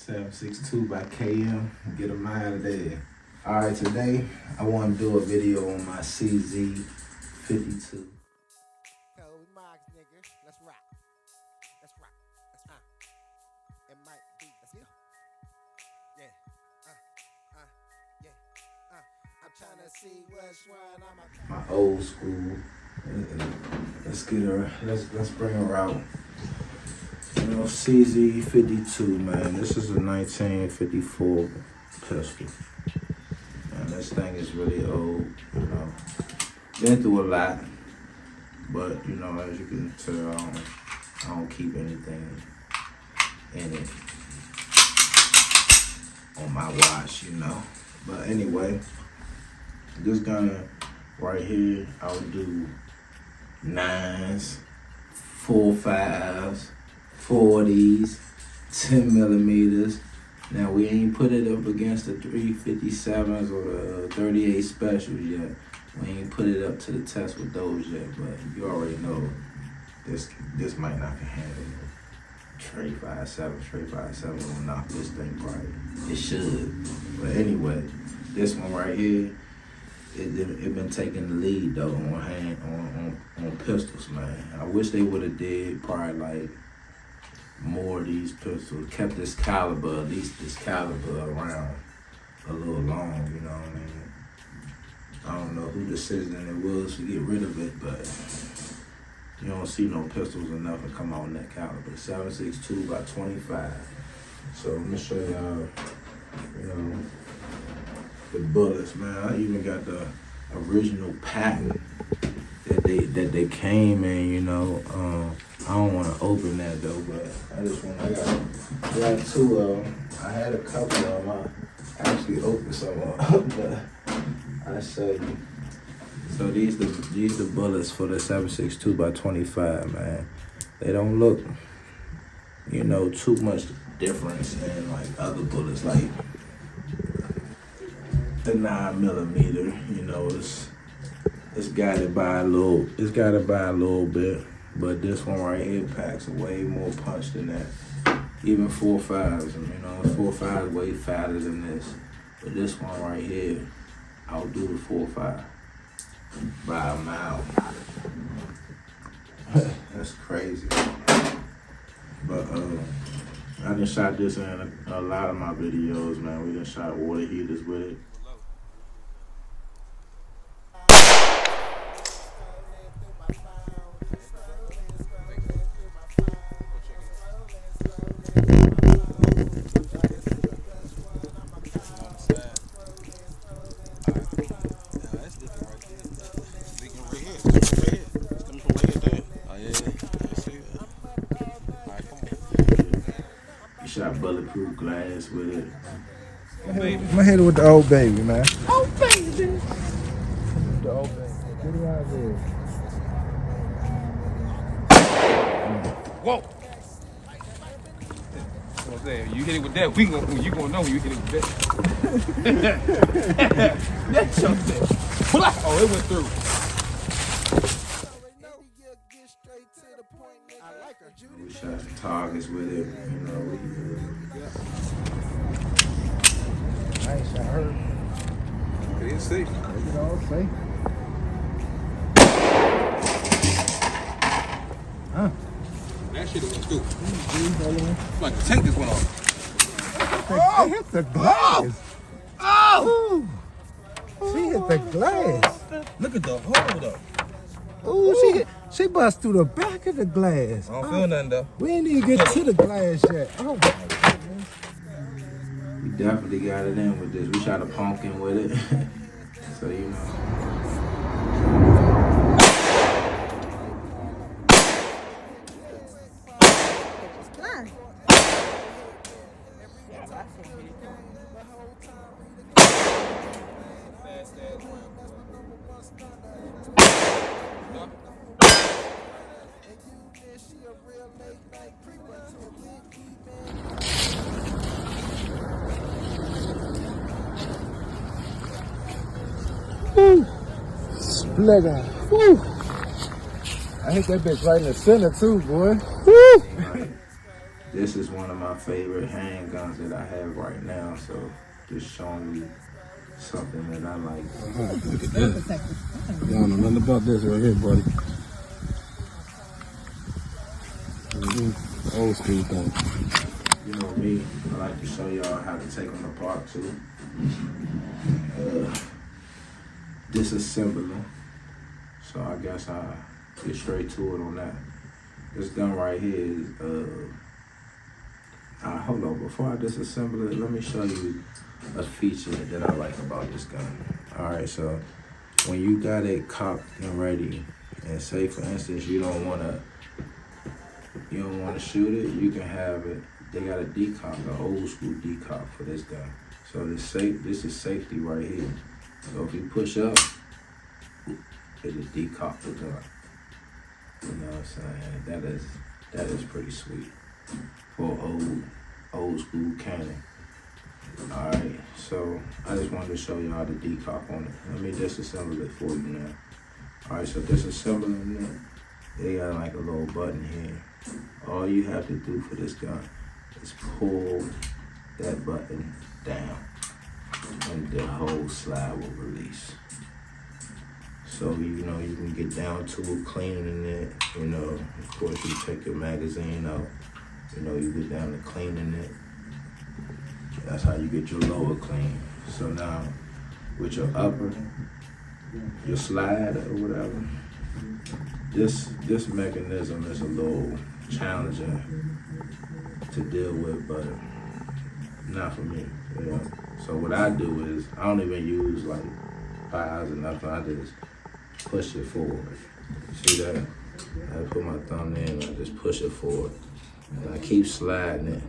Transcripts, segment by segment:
762 by KM. Get them out of there. Alright, today I want to do a video on my CZ52. Let's rock. It might be. Let's go. Yeah. I'm trying to see which one I'm My old school. Let's get her. Let's bring her out. You know, CZ52, man. This is a 1954 pistol. And this thing is really old. You know, been through a lot, but you know, as you can tell, I don't keep anything in it on my watch, you know. But anyway, this gun right here, I would do 9s, 4.5s, 40s, 10 millimeters. Now we ain't put it up against the 357s or the 38 specials yet. We ain't put it up to the test with those yet, but you already know this might not can handle it. Straight 5.7 will knock this thing right. It should. But anyway, this one right here, it been taking the lead though on pistols, man. I wish they would have did probably like more of these pistols, kept this caliber, at least this caliber around a little long, you know what I mean? I don't know who the citizen it was to get rid of it, but you don't see no pistols enough to come out in that caliber. 7.62 by 25. So let me show y'all, you know, the bullets, man. I even got the original patent that they came in, you know. I don't want to open that though, but I got two of them. I had a couple of them. I actually opened some of them, but I'll show you. So these the bullets for the 7.62 by 25, man. They don't look, you know, too much difference than like other bullets, like the 9 millimeter. You know, it's got it by a little bit, but this one right here packs way more punch than that. Even 4.5s, you know, 4.5 way fatter than this, but this one right here, I'll do the 4.5 by a mile. That's crazy. But I done shot this in a lot of my videos, man. We done shot water heaters with it. Shot bulletproof glass with it. I'm gonna hit it with the old baby, man. Old baby. The old baby. Get it out there. Whoa! What's that? You hit it with that, you gonna know when you hit it with that. That's something. Oh, it went through. We shot some targets with it, you know. Nice, I heard. It is safe. You know, safe. Huh? That shit went through. Like the tank just went off. Oh! Hit the glass. Oh! She hit the glass. Look at the hole though. Ooh, she bust through the back of the glass. I don't feel nothing though. We ain't even get to the glass yet. Oh my goodness. We definitely got it in with this. We shot a pumpkin with it. So, you know. Woo. Splitter. Woo. I hit that bitch right in the center too, boy. Woo. This is one of my favorite handguns that I have right now, so just showing you something that I like. Look at this. You don't know nothing about this right here, buddy. Old school thing. You know me, I like to show y'all how to take them apart too. Disassembling. So I guess I'll get straight to it on that. This gun right here is, hold on, before I disassemble it, let me show you a feature that I like about this gun. Alright, so when you got it cocked and ready, and say for instance you don't wanna shoot it, you can have it. They got a decock, an old school decock for this gun. So this is safety right here. So if you push up, it'll decock the gun. You know what I'm saying? That is pretty sweet for old school cannon. Alright, so I just wanted to show y'all the decock on it. Let me disassemble it for you now. Alright, so disassembling it, they got like a little button here. All you have to do for this gun is pull that button down and the whole slide will release. So you know you can get down to it, cleaning it, you know, of course you take your magazine out, you know, you get down to cleaning it. That's how you get your lower clean. So now with your upper, your slide or whatever, this mechanism is a little challenging to deal with, but not for me. You know? So what I do is I don't even use like pies or nothing. I just push it forward. See that? I put my thumb in and I just push it forward. And I keep sliding it.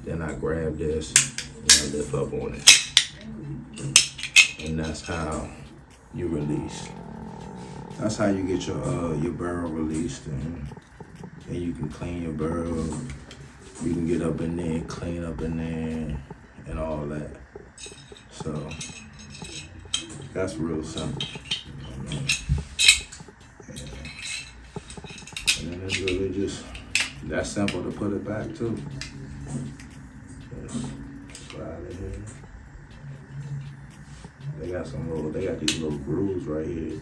Then I grab this and I lift up on it. And that's how you release. That's how you get your barrel released, and you can clean your barrel. You can get up in there, clean up in there, and all that. So that's real simple. And then it's really just that simple to put it back too. Just slide it here. They got these little grooves right here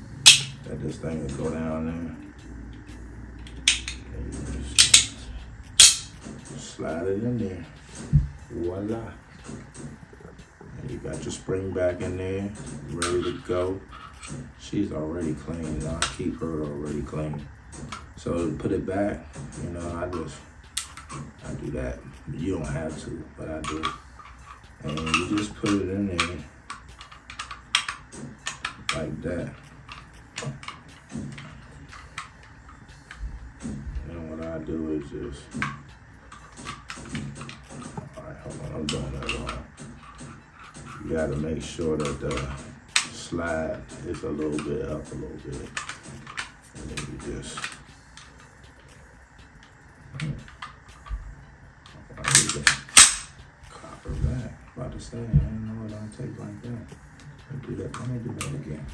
that this thing will go down there. And you just slide it in there. Voila. And you got your spring back in there, ready to go. She's already clean. I'll keep her already clean. So to put it back, you know, I do that. You don't have to, but I do. And you just put it in there like that. And what I do is just, alright, hold on, I'm doing that wrong. You gotta make sure that the slide is a little bit up a little bit. And then you just, cop her back. About to say, I didn't know it don't take like that. Let me do that again.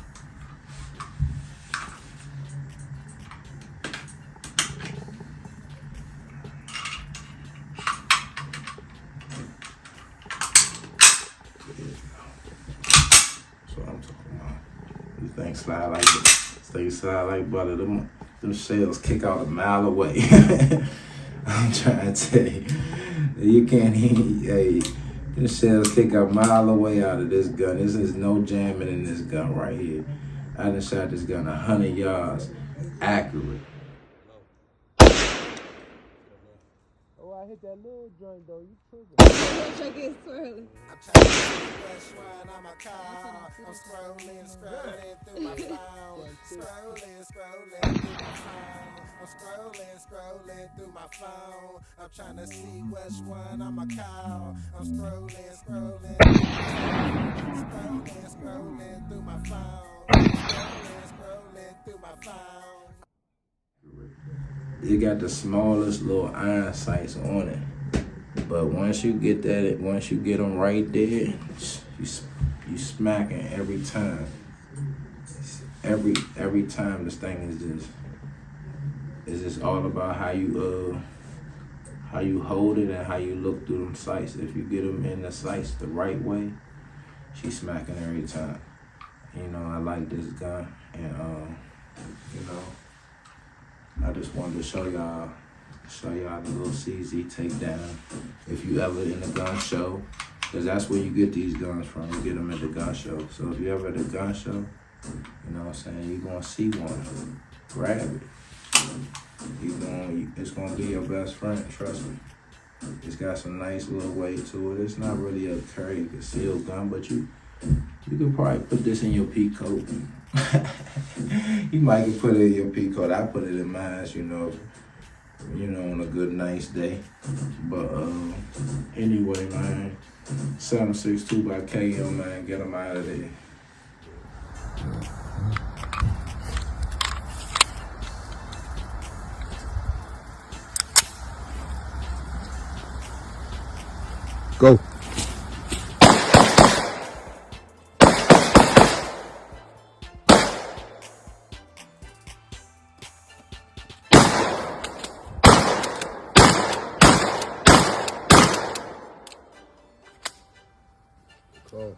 Slide like butter. Them shells kick out a mile away. I'm trying to tell you. You can't hear, them shells kick a mile away out of this gun. This is no jamming in this gun right here. I done shot this gun 100 yards, accurate. Oh, I hit that little joint though. You tripping? Check it swirling. I'm trying to see what's one on my car. I'm scrolling through my phone. Scrolling through my phone. I'm scrolling through my phone. I'm trying to see what's one on my car. I'm scrolling through my phone. Scrolling through my phone. It got the smallest little iron sights on it. But once you get them right there, you smacking every time. Every time this thing is just all about how you how you hold it and how you look through them sights. If you get them in the sights the right way, she's smacking every time. You know, I like this gun, and you know, I just wanted to show y'all the little CZ takedown. If you ever in a gun show, because that's where you get these guns from. You get them at the gun show. So if you ever at a gun show, you know what I'm saying, you're gonna see one. Grab it. It's gonna be your best friend, trust me. It's got some nice little weight to it. It's not really a carry concealed gun, but you could probably put this in your peak coat. You might can put it in your peak coat. I put it in mine, you know, on a good nice day. But anyway, man, 762 by KM, man, get them out of there. Go. Go.